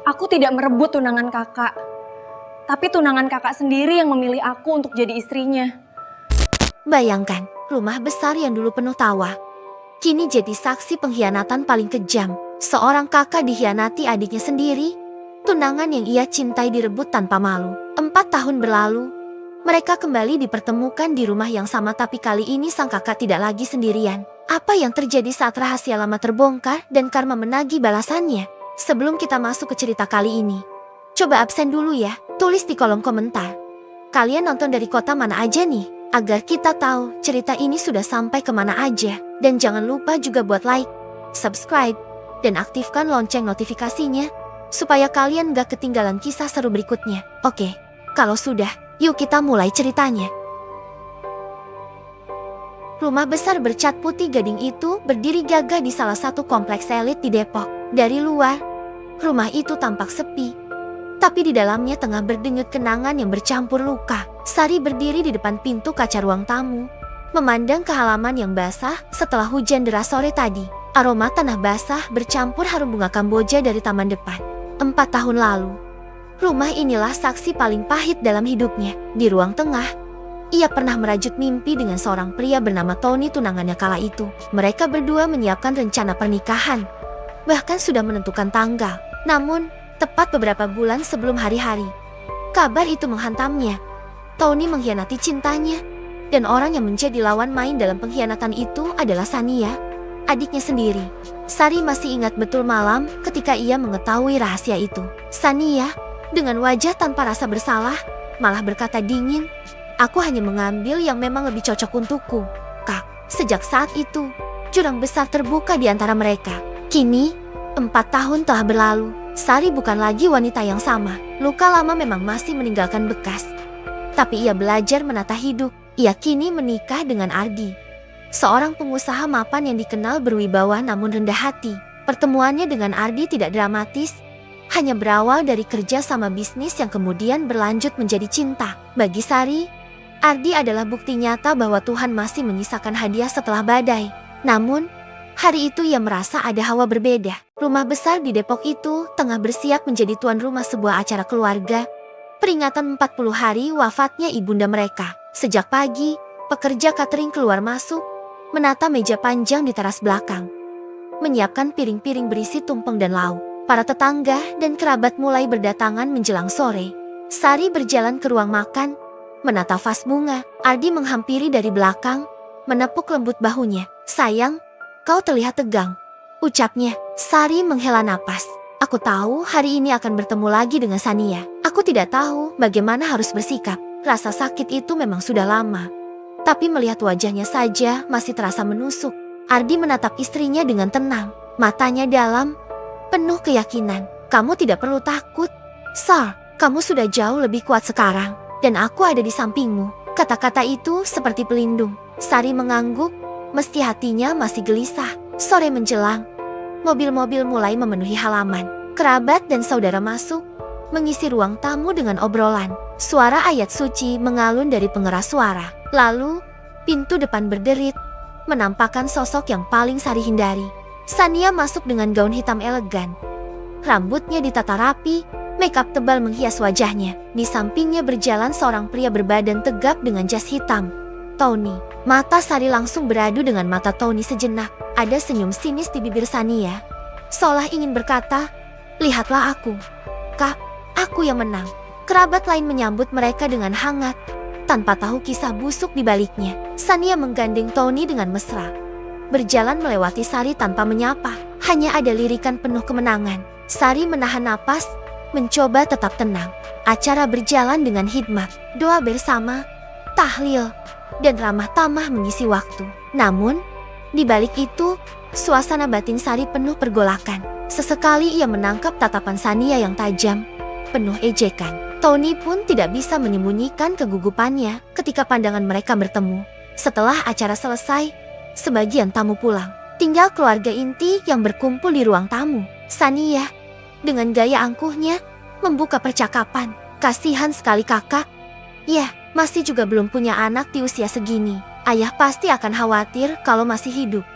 Aku tidak merebut tunangan kakak. Tapi tunangan kakak sendiri yang memilih aku untuk jadi istrinya. Bayangkan, rumah besar yang dulu penuh tawa, kini jadi saksi pengkhianatan paling kejam. Seorang kakak dikhianati adiknya sendiri. Tunangan yang ia cintai direbut tanpa malu. 4 tahun berlalu, mereka kembali dipertemukan di rumah yang sama, tapi kali ini sang kakak tidak lagi sendirian. Apa yang terjadi saat rahasia lama terbongkar dan karma menagih balasannya? Sebelum kita masuk ke cerita kali ini, coba absen dulu ya, tulis di kolom komentar. Kalian nonton dari kota mana aja nih? Agar kita tahu cerita ini sudah sampai kemana aja. Dan jangan lupa juga buat like, subscribe, dan aktifkan lonceng notifikasinya, supaya kalian gak ketinggalan kisah seru berikutnya. Oke, kalau sudah, yuk kita mulai ceritanya. Rumah besar bercat putih gading itu berdiri gagah di salah satu kompleks elit di Depok. Dari luar, rumah itu tampak sepi, tapi di dalamnya tengah berdenyut kenangan yang bercampur luka. Sari berdiri di depan pintu kaca ruang tamu, memandang ke halaman yang basah setelah hujan deras sore tadi. Aroma tanah basah bercampur harum bunga kamboja dari taman depan. 4 tahun lalu, rumah inilah saksi paling pahit dalam hidupnya. Di ruang tengah, ia pernah merajut mimpi dengan seorang pria bernama Tony, tunangannya kala itu. Mereka berdua menyiapkan rencana pernikahan, bahkan sudah menentukan tanggal. Namun, tepat beberapa bulan sebelum hari-hari, kabar itu menghantamnya. Tony mengkhianati cintanya, dan orang yang menjadi lawan main dalam pengkhianatan itu adalah Sania, adiknya sendiri. Sari masih ingat betul malam ketika ia mengetahui rahasia itu. Sania, dengan wajah tanpa rasa bersalah, malah berkata dingin, "Aku hanya mengambil yang memang lebih cocok untukku, Kak." Sejak saat itu, jurang besar terbuka di antara mereka. Kini, 4 tahun telah berlalu. Sari bukan lagi wanita yang sama. Luka lama memang masih meninggalkan bekas, tapi ia belajar menata hidup. Ia kini menikah dengan Ardi, seorang pengusaha mapan yang dikenal berwibawa namun rendah hati. Pertemuannya dengan Ardi tidak dramatis, hanya berawal dari kerja sama bisnis yang kemudian berlanjut menjadi cinta. Bagi Sari, Ardi adalah bukti nyata bahwa Tuhan masih menyisakan hadiah setelah badai. Namun, hari itu ia merasa ada hawa berbeda. Rumah besar di Depok itu tengah bersiap menjadi tuan rumah sebuah acara keluarga, peringatan 40 hari wafatnya ibunda mereka. Sejak pagi, pekerja catering keluar masuk, menata meja panjang di teras belakang, menyiapkan piring-piring berisi tumpeng dan lauk. Para tetangga dan kerabat mulai berdatangan menjelang sore. Sari berjalan ke ruang makan, menata vas bunga. Ardi menghampiri dari belakang, menepuk lembut bahunya. "Sayang, kau terlihat tegang," ucapnya. Sari menghela napas. "Aku tahu hari ini akan bertemu lagi dengan Sania. Aku tidak tahu bagaimana harus bersikap." Rasa sakit itu memang sudah lama, tapi melihat wajahnya saja masih terasa menusuk. Ardi menatap istrinya dengan tenang, matanya dalam, penuh keyakinan. "Kamu tidak perlu takut, Sar. Kamu sudah jauh lebih kuat sekarang, dan aku ada di sampingmu." Kata-kata itu seperti pelindung. Sari mengangguk, meski hatinya masih gelisah. Sore menjelang, mobil-mobil mulai memenuhi halaman. Kerabat dan saudara masuk, mengisi ruang tamu dengan obrolan. Suara ayat suci mengalun dari pengeras suara. Lalu, pintu depan berderit, menampakkan sosok yang paling Sari hindari. Sania masuk dengan gaun hitam elegan. Rambutnya ditata rapi, makeup tebal menghias wajahnya. Di sampingnya berjalan seorang pria berbadan tegap dengan jas hitam, Tony. Mata Sari langsung beradu dengan mata Tony sejenak. Ada senyum sinis di bibir Sania, seolah ingin berkata, "Lihatlah aku, Kak, aku yang menang." Kerabat lain menyambut mereka dengan hangat, tanpa tahu kisah busuk di baliknya. Sania menggandeng Tony dengan mesra, berjalan melewati Sari tanpa menyapa. Hanya ada lirikan penuh kemenangan. Sari menahan napas, mencoba tetap tenang. Acara berjalan dengan hikmat, doa bersama, tahlil, dan ramah tamah mengisi waktu. Namun, di balik itu, suasana batin Sari penuh pergolakan. Sesekali ia menangkap tatapan Sania yang tajam, penuh ejekan. Tony pun tidak bisa menyembunyikan kegugupannya ketika pandangan mereka bertemu. Setelah acara selesai, sebagian tamu pulang. Tinggal keluarga inti yang berkumpul di ruang tamu. Sania, dengan gaya angkuhnya, membuka percakapan. "Kasihan sekali kakak. Ya, masih juga belum punya anak di usia segini. Ayah pasti akan khawatir kalau masih hidup,"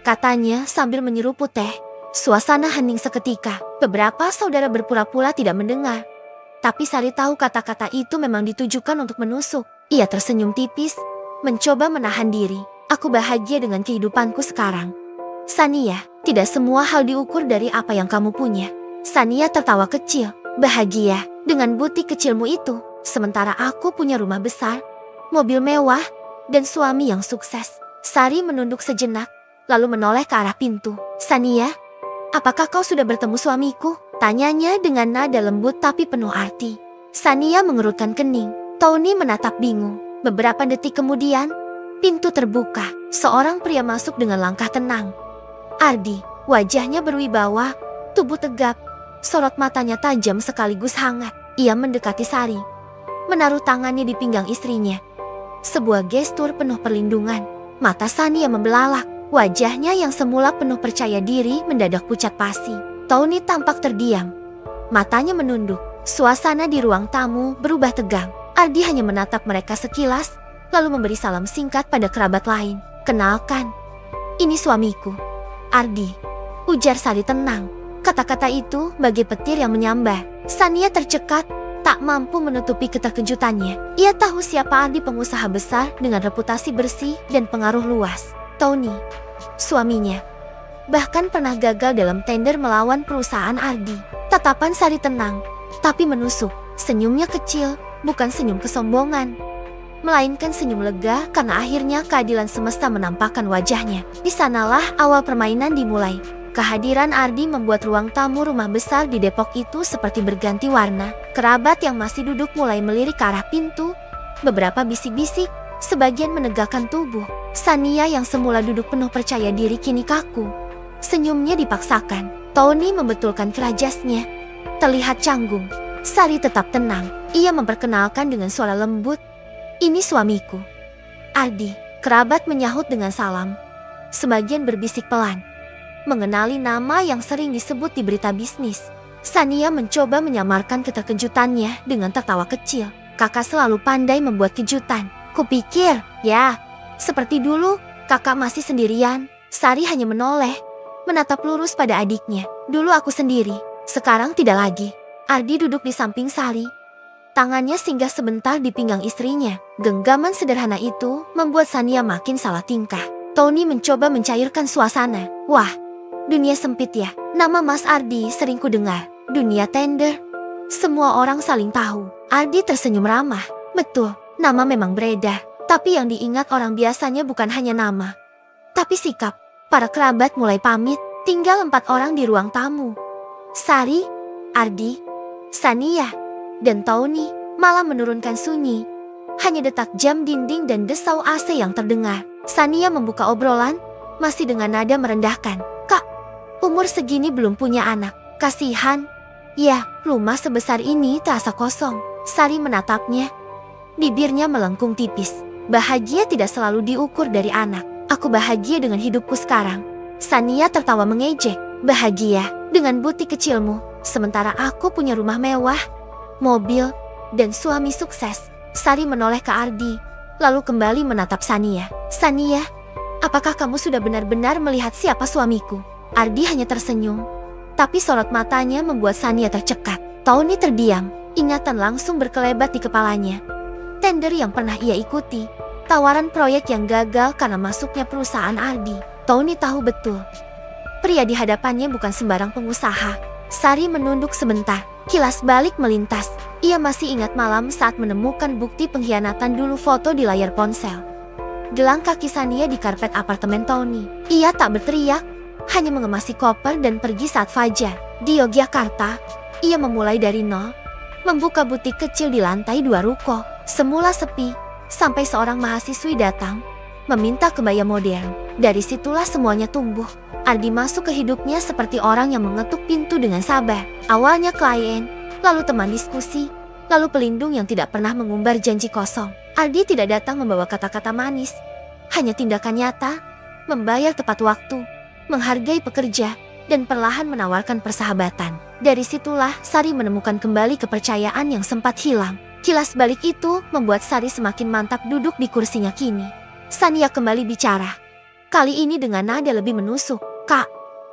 katanya sambil menyeruput teh. Suasana hening seketika. Beberapa saudara berpura-pura tidak mendengar. Tapi Sari tahu kata-kata itu memang ditujukan untuk menusuk. Ia tersenyum tipis, mencoba menahan diri. Aku bahagia dengan kehidupanku sekarang. Sania, tidak semua hal diukur dari apa yang kamu punya. Sania tertawa kecil. Bahagia dengan butik kecilmu itu. Sementara aku punya rumah besar, mobil mewah, dan suami yang sukses. Sari menunduk sejenak, lalu menoleh ke arah pintu. Sania, apakah kau sudah bertemu suamiku? Tanyanya dengan nada lembut tapi penuh arti. Sania mengerutkan kening. Tony menatap bingung. Beberapa detik kemudian, pintu terbuka. Seorang pria masuk dengan langkah tenang. Ardi, wajahnya berwibawa, tubuh tegap, sorot matanya tajam sekaligus hangat. Ia mendekati Sari, menaruh tangannya di pinggang istrinya. Sebuah gestur penuh perlindungan. Mata Sania membelalak. Wajahnya yang semula penuh percaya diri mendadak pucat pasi. Tony tampak terdiam. Matanya menunduk. Suasana di ruang tamu berubah tegang. Ardi hanya menatap mereka sekilas, lalu memberi salam singkat pada kerabat lain. Kenalkan, ini suamiku, Ardi, ujar Sari tenang. Kata-kata itu bagai petir yang menyambar. Sania tercekat, tak mampu menutupi keterkejutannya. Ia tahu siapa Ardi, pengusaha besar dengan reputasi bersih dan pengaruh luas. Tony, suaminya, bahkan pernah gagal dalam tender melawan perusahaan Ardi. Tatapan Sari tenang, tapi menusuk. Senyumnya kecil, bukan senyum kesombongan, melainkan senyum lega karena akhirnya keadilan semesta menampakkan wajahnya. Di sanalah awal permainan dimulai. Kehadiran Ardi membuat ruang tamu rumah besar di Depok itu seperti berganti warna. Kerabat yang masih duduk mulai melirik ke arah pintu. Beberapa bisik-bisik, sebagian menegakkan tubuh. Sania yang semula duduk penuh percaya diri kini kaku. Senyumnya dipaksakan. Tony membetulkan kerajasnya. Terlihat canggung. Sari tetap tenang. Ia memperkenalkan dengan suara lembut. Ini suamiku, Ardi. Kerabat menyahut dengan salam. Sebagian berbisik pelan, mengenali nama yang sering disebut di berita bisnis. Sania mencoba menyamarkan keterkejutannya dengan tertawa kecil. Kakak selalu pandai membuat kejutan. Kupikir, ya, seperti dulu, kakak masih sendirian. Sari hanya menoleh, menatap lurus pada adiknya. Dulu aku sendiri, sekarang tidak lagi. Ardi duduk di samping Sari. Tangannya singgah sebentar di pinggang istrinya. Genggaman sederhana itu membuat Sania makin salah tingkah. Tony mencoba mencairkan suasana. Wah, dunia sempit ya. Nama Mas Ardi sering ku dengar. Dunia tender. Semua orang saling tahu. Ardi tersenyum ramah. Betul, nama memang beredar. Tapi yang diingat orang biasanya bukan hanya nama, tapi sikap. Para kerabat mulai pamit. Tinggal 4 orang di ruang tamu. Sari, Ardi, Sania, dan Tony malah menurunkan sunyi. Hanya detak jam dinding dan desau AC yang terdengar. Sania membuka obrolan, masih dengan nada merendahkan. Kak, umur segini belum punya anak. Kasihan. Ya, rumah sebesar ini terasa kosong. Sari menatapnya. Bibirnya melengkung tipis. Bahagia tidak selalu diukur dari anak. Aku bahagia dengan hidupku sekarang. Sania tertawa mengejek. Bahagia dengan butik kecilmu, sementara aku punya rumah mewah, mobil, dan suami sukses. Sari menoleh ke Ardi, lalu kembali menatap Sania. Sania, apakah kamu sudah benar-benar melihat siapa suamiku? Ardi hanya tersenyum, tapi sorot matanya membuat Sania tercekat. Tony terdiam, ingatan langsung berkelebat di kepalanya. Tender yang pernah ia ikuti, tawaran proyek yang gagal karena masuknya perusahaan Ardi. Tony tahu betul, pria di hadapannya bukan sembarang pengusaha. Sari menunduk sebentar. Kilas balik melintas. Ia masih ingat malam saat menemukan bukti pengkhianatan dulu foto di layar ponsel. Gelang kaki Sania di karpet apartemen Tony. Ia tak berteriak, hanya mengemasi koper dan pergi saat fajar. Di Yogyakarta, ia memulai dari nol, membuka butik kecil di lantai 2 ruko. Semula sepi, sampai seorang mahasiswi datang, meminta kebaya modern. Dari situlah semuanya tumbuh. Ardi masuk ke hidupnya seperti orang yang mengetuk pintu dengan sabar. Awalnya klien, lalu teman diskusi, lalu pelindung yang tidak pernah mengumbar janji kosong. Ardi tidak datang membawa kata-kata manis, hanya tindakan nyata, membayar tepat waktu, menghargai pekerja, dan perlahan menawarkan persahabatan. Dari situlah Sari menemukan kembali kepercayaan yang sempat hilang. Kilas balik itu membuat Sari semakin mantap duduk di kursinya kini. Sania kembali bicara. Kali ini dengan nada lebih menusuk. Kak,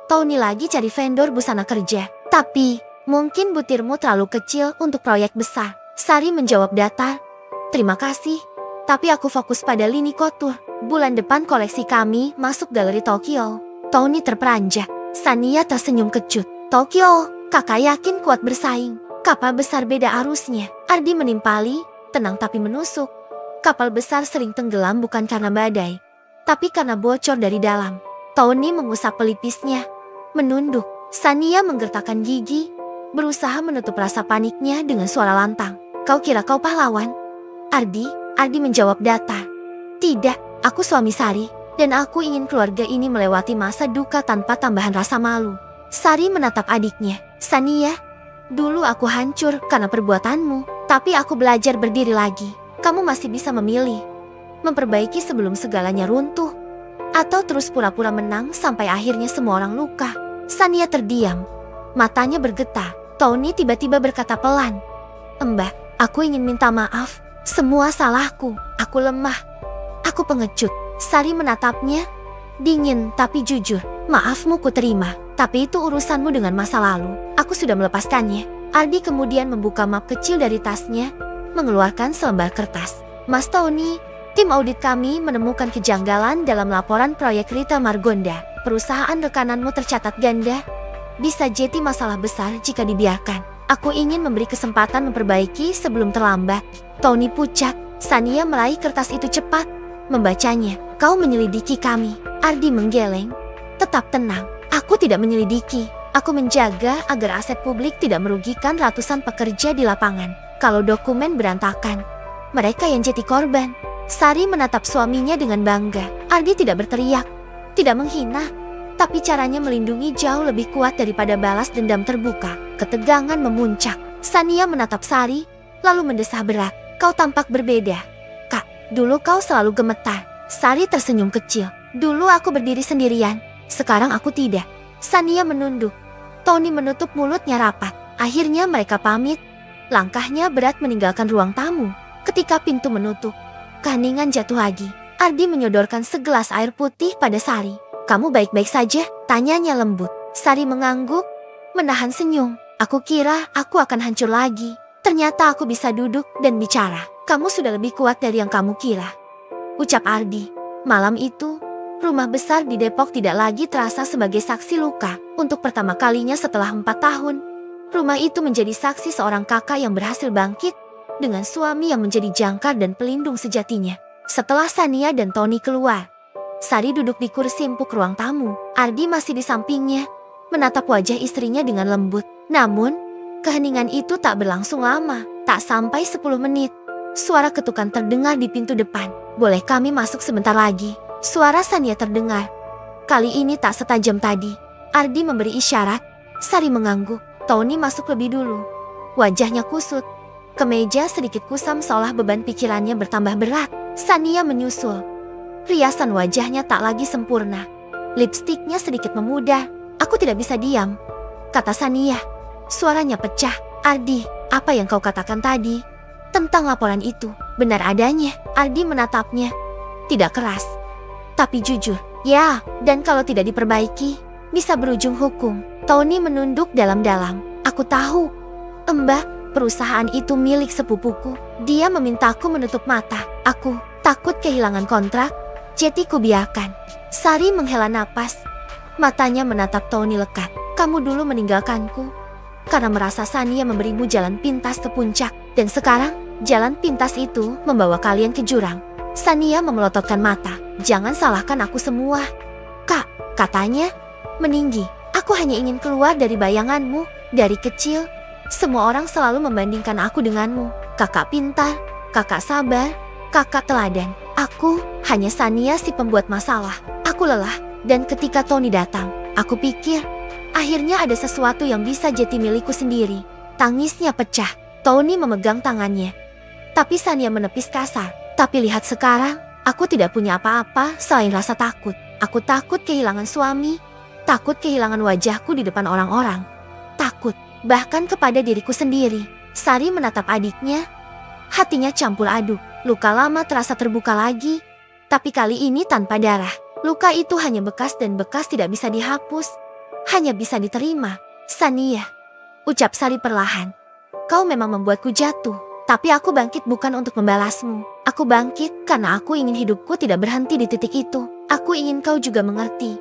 Tony lagi cari vendor busana kerja. Tapi, mungkin butirmu terlalu kecil untuk proyek besar. Sari menjawab datar. Terima kasih. Tapi aku fokus pada lini kotur. Bulan depan koleksi kami masuk galeri Tokyo. Tony terperanjat. Sania tersenyum kecut. Tokyo, kakak yakin kuat bersaing. Kapal besar beda arusnya. Ardi menimpali, tenang tapi menusuk. Kapal besar sering tenggelam bukan karena badai, tapi karena bocor dari dalam. Tony mengusap pelipisnya, menunduk. Sania menggertakkan gigi, berusaha menutup rasa paniknya dengan suara lantang. Kau kira kau pahlawan? Ardi menjawab datar. Tidak, aku suami Sari, dan aku ingin keluarga ini melewati masa duka tanpa tambahan rasa malu. Sari menatap adiknya. Sania, dulu aku hancur karena perbuatanmu, tapi aku belajar berdiri lagi. Kamu masih bisa memilih, memperbaiki sebelum segalanya runtuh, atau terus pura-pura menang sampai akhirnya semua orang luka. Sania terdiam, matanya bergetar. Tony tiba-tiba berkata pelan, Mbak, aku ingin minta maaf. Semua salahku, aku lemah, aku pengecut. Sari menatapnya, dingin tapi jujur. Maafmu ku terima, tapi itu urusanmu dengan masa lalu. Aku sudah melepaskannya. Ardi kemudian membuka map kecil dari tasnya, mengeluarkan selembar kertas. Mas Tony, tim audit kami menemukan kejanggalan dalam laporan proyek Rita Margonda. Perusahaan rekananmu tercatat ganda. Bisa jadi masalah besar jika dibiarkan. Aku ingin memberi kesempatan memperbaiki sebelum terlambat. Tony pucat. Sania meraih kertas itu cepat, membacanya. Kau menyelidiki kami. Ardi menggeleng. Tetap tenang. Aku tidak menyelidiki. Aku menjaga agar aset publik tidak merugikan ratusan pekerja di lapangan. Kalau dokumen berantakan, mereka yang jadi korban. Sari menatap suaminya dengan bangga. Ardi tidak berteriak, tidak menghina, tapi caranya melindungi jauh lebih kuat daripada balas dendam terbuka. Ketegangan memuncak. Sania menatap Sari, lalu mendesah berat. Kau tampak berbeda. Kak, dulu kau selalu gemetar. Sari tersenyum kecil. Dulu aku berdiri sendirian, sekarang aku tidak. Sania menunduk. Tony menutup mulutnya rapat. Akhirnya mereka pamit. Langkahnya berat meninggalkan ruang tamu. Ketika pintu menutup, keheningan jatuh lagi. Ardi menyodorkan segelas air putih pada Sari. Kamu baik-baik saja? Tanyanya lembut. Sari mengangguk, menahan senyum. Aku kira aku akan hancur lagi. Ternyata aku bisa duduk dan bicara. Kamu sudah lebih kuat dari yang kamu kira, ucap Ardi. Malam itu, rumah besar di Depok tidak lagi terasa sebagai saksi luka. Untuk pertama kalinya setelah 4 tahun, rumah itu menjadi saksi seorang kakak yang berhasil bangkit dengan suami yang menjadi jangkar dan pelindung sejatinya. Setelah Sania dan Tony keluar, Sari duduk di kursi empuk ruang tamu. Ardi masih di sampingnya, menatap wajah istrinya dengan lembut. Namun, keheningan itu tak berlangsung lama. Tak sampai 10 menit, suara ketukan terdengar di pintu depan. Boleh kami masuk sebentar lagi? Suara Sania terdengar. Kali ini tak setajam tadi. Ardi memberi isyarat. Sari mengangguk. Tony masuk lebih dulu. Wajahnya kusut. Kemeja sedikit kusam seolah beban pikirannya bertambah berat. Sania menyusul. Riasan wajahnya tak lagi sempurna. Lipstiknya sedikit memudar. Aku tidak bisa diam, kata Sania. Suaranya pecah. Ardi, apa yang kau katakan tadi tentang laporan itu benar adanya? Ardi menatapnya. Tidak keras, tapi jujur. Ya, dan kalau tidak diperbaiki, bisa berujung hukum. Tony menunduk dalam-dalam. Aku tahu, Mbak, perusahaan itu milik sepupuku. Dia memintaku menutup mata. Aku takut kehilangan kontrak, jadi kubiarkan. Sari menghela napas. Matanya menatap Tony lekat. Kamu dulu meninggalkanku karena merasa Sania memberimu jalan pintas ke puncak. Dan sekarang, jalan pintas itu membawa kalian ke jurang. Sania memelototkan mata. Jangan salahkan aku semua. Kak, katanya, meninggi. Aku hanya ingin keluar dari bayanganmu. Dari kecil, semua orang selalu membandingkan aku denganmu. Kakak pintar, kakak sabar, kakak teladan. Aku hanya Sania si pembuat masalah. Aku lelah, dan ketika Tony datang, aku pikir, akhirnya ada sesuatu yang bisa jadi milikku sendiri. Tangisnya pecah. Tony memegang tangannya. Tapi Sania menepis kasar. Tapi lihat sekarang, aku tidak punya apa-apa selain rasa takut. Aku takut kehilangan suami. Takut kehilangan wajahku di depan orang-orang. Takut, bahkan kepada diriku sendiri. Sari menatap adiknya. Hatinya campur aduk. Luka lama terasa terbuka lagi. Tapi kali ini tanpa darah. Luka itu hanya bekas dan bekas tidak bisa dihapus. hanya bisa diterima. Sania, ucap Sari perlahan. Kau memang membuatku jatuh, tapi aku bangkit bukan untuk membalasmu. Aku bangkit karena aku ingin hidupku tidak berhenti di titik itu. Aku ingin kau juga mengerti.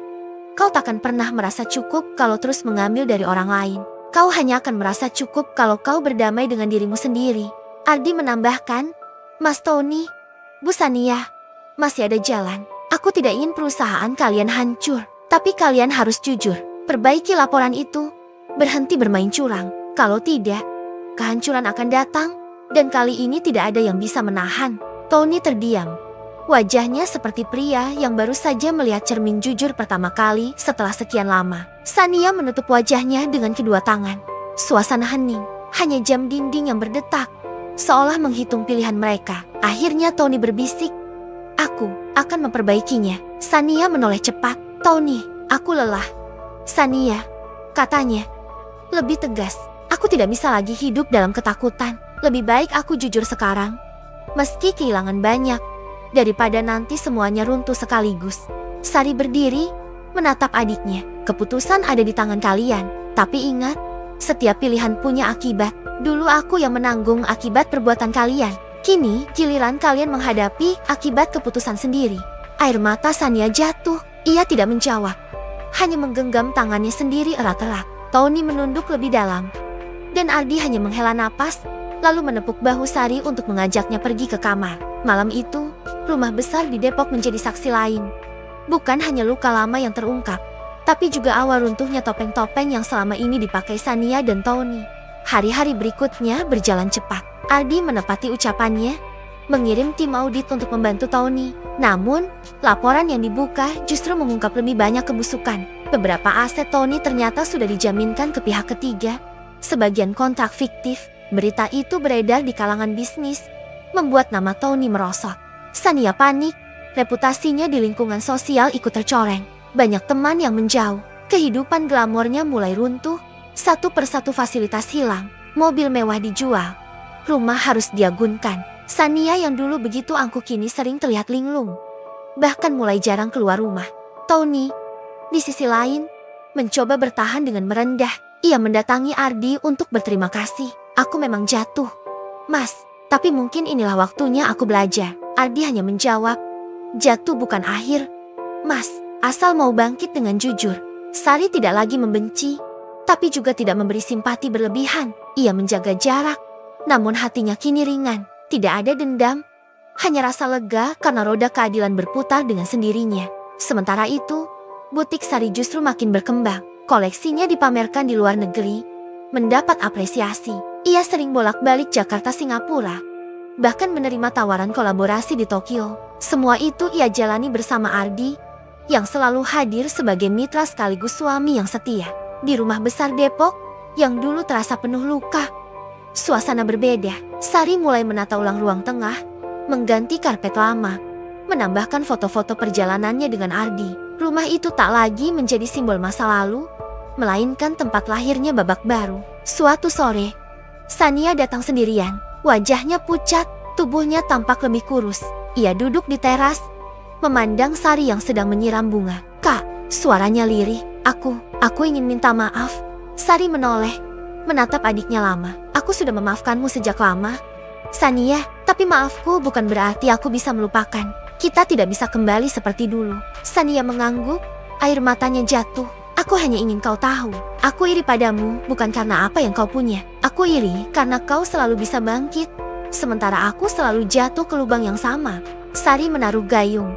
Kau takkan pernah merasa cukup kalau terus mengambil dari orang lain. Kau hanya akan merasa cukup kalau kau berdamai dengan dirimu sendiri. Ardi menambahkan, Mas Tony, Bu Sania, masih ada jalan. Aku tidak ingin perusahaan kalian hancur, tapi kalian harus jujur. Perbaiki laporan itu. Berhenti bermain curang. Kalau tidak, kehancuran akan datang, dan kali ini tidak ada yang bisa menahan. Tony terdiam. Wajahnya seperti pria yang baru saja melihat cermin jujur pertama kali setelah sekian lama. Sania menutup wajahnya dengan kedua tangan. Suasana hening, hanya jam dinding yang berdetak, seolah menghitung pilihan mereka. Akhirnya Tony berbisik, aku akan memperbaikinya. Sania menoleh cepat. Tony, aku lelah. Sania, katanya, lebih tegas. Aku tidak bisa lagi hidup dalam ketakutan. Lebih baik aku jujur sekarang, meski kehilangan banyak, daripada nanti semuanya runtuh sekaligus. Sari berdiri, menatap adiknya. Keputusan ada di tangan kalian, tapi ingat, setiap pilihan punya akibat. Dulu aku yang menanggung akibat perbuatan kalian. Kini giliran kalian menghadapi akibat keputusan sendiri. Air mata Sania jatuh. Ia tidak menjawab, hanya menggenggam tangannya sendiri erat-erat. Tony menunduk lebih dalam, dan Ardi hanya menghela napas, lalu menepuk bahu Sari untuk mengajaknya pergi ke kamar. Malam itu, rumah besar di Depok menjadi saksi lain. Bukan hanya luka lama yang terungkap, tapi juga awal runtuhnya topeng-topeng yang selama ini dipakai Sania dan Tony. Hari-hari berikutnya berjalan cepat. Ardi menepati ucapannya, mengirim tim audit untuk membantu Tony. Namun, laporan yang dibuka justru mengungkap lebih banyak kebusukan. Beberapa aset Tony ternyata sudah dijaminkan ke pihak ketiga. Sebagian kontrak fiktif. Berita itu beredar di kalangan bisnis, membuat nama Tony merosot. Sania panik, reputasinya di lingkungan sosial ikut tercoreng. Banyak teman yang menjauh, kehidupan glamornya mulai runtuh, satu persatu fasilitas hilang, mobil mewah dijual, rumah harus diagunkan. Sania yang dulu begitu angkuh kini sering terlihat linglung, bahkan mulai jarang keluar rumah. Tony, di sisi lain, mencoba bertahan dengan merendah. Ia mendatangi Ardi untuk berterima kasih. Aku memang jatuh, Mas, tapi mungkin inilah waktunya aku belajar. Ardi hanya menjawab, jatuh bukan akhir, Mas, asal mau bangkit dengan jujur. Sari tidak lagi membenci, tapi juga tidak memberi simpati berlebihan. Ia menjaga jarak, namun hatinya kini ringan. Tidak ada dendam, hanya rasa lega karena roda keadilan berputar dengan sendirinya. Sementara itu, butik Sari justru makin berkembang. Koleksinya dipamerkan di luar negeri, mendapat apresiasi. Ia sering bolak-balik Jakarta-Singapura, bahkan menerima tawaran kolaborasi di Tokyo. Semua itu ia jalani bersama Ardi, yang selalu hadir sebagai mitra sekaligus suami yang setia. Di rumah besar Depok, yang dulu terasa penuh luka, suasana berbeda. Sari mulai menata ulang ruang tengah, mengganti karpet lama, menambahkan foto-foto perjalanannya dengan Ardi. Rumah itu tak lagi menjadi simbol masa lalu, melainkan tempat lahirnya babak baru. Suatu sore, Sania datang sendirian. Wajahnya pucat, tubuhnya tampak lebih kurus. Ia duduk di teras, memandang Sari yang sedang menyiram bunga. Kak, suaranya lirih. Aku ingin minta maaf. Sari menoleh, menatap adiknya lama. Aku sudah memaafkanmu sejak lama, Sania, tapi maafku bukan berarti aku bisa melupakan. Kita tidak bisa kembali seperti dulu. Sania mengangguk, air matanya jatuh. Aku hanya ingin kau tahu, aku iri padamu bukan karena apa yang kau punya. Aku iri karena kau selalu bisa bangkit, sementara aku selalu jatuh ke lubang yang sama. Sari menaruh gayung,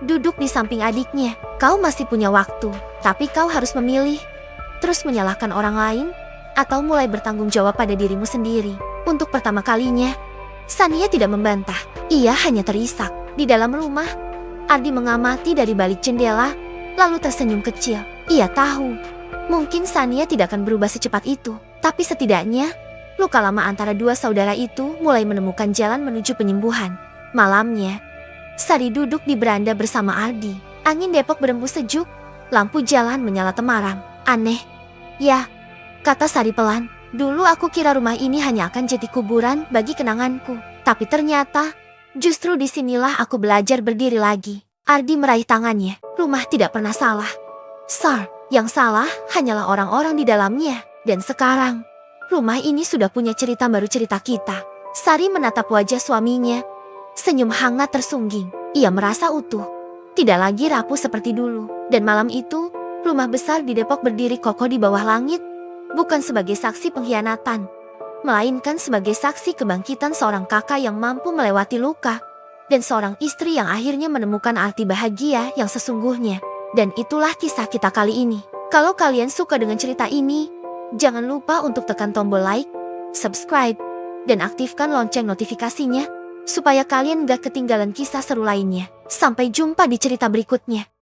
duduk di samping adiknya. Kau masih punya waktu, tapi kau harus memilih. Terus menyalahkan orang lain, atau mulai bertanggung jawab pada dirimu sendiri. Untuk pertama kalinya, Sania tidak membantah. Ia hanya terisak. Di dalam rumah, Ardi mengamati dari balik jendela, lalu tersenyum kecil. Ia tahu, mungkin Sania tidak akan berubah secepat itu, tapi setidaknya, luka lama antara dua saudara itu mulai menemukan jalan menuju penyembuhan. Malamnya, Sari duduk di beranda bersama Ardi. Angin Depok berembus sejuk, lampu jalan menyala temaram. Aneh, ya, kata Sari pelan. Dulu aku kira rumah ini hanya akan jadi kuburan bagi kenanganku, tapi ternyata justru disinilah aku belajar berdiri lagi. Ardi meraih tangannya. Rumah tidak pernah salah. Sar, yang salah hanyalah orang-orang di dalamnya. Dan sekarang, rumah ini sudah punya cerita baru cerita kita. Sari menatap wajah suaminya. Senyum hangat tersungging. Ia merasa utuh. Tidak lagi rapuh seperti dulu. Dan malam itu, rumah besar di Depok berdiri kokoh di bawah langit. Bukan sebagai saksi pengkhianatan, melainkan sebagai saksi kebangkitan seorang kakak yang mampu melewati luka. Dan seorang istri yang akhirnya menemukan arti bahagia yang sesungguhnya. Dan itulah kisah kita kali ini. Kalau kalian suka dengan cerita ini, jangan lupa untuk tekan tombol like, subscribe, dan aktifkan lonceng notifikasinya, supaya kalian gak ketinggalan kisah seru lainnya. Sampai jumpa di cerita berikutnya.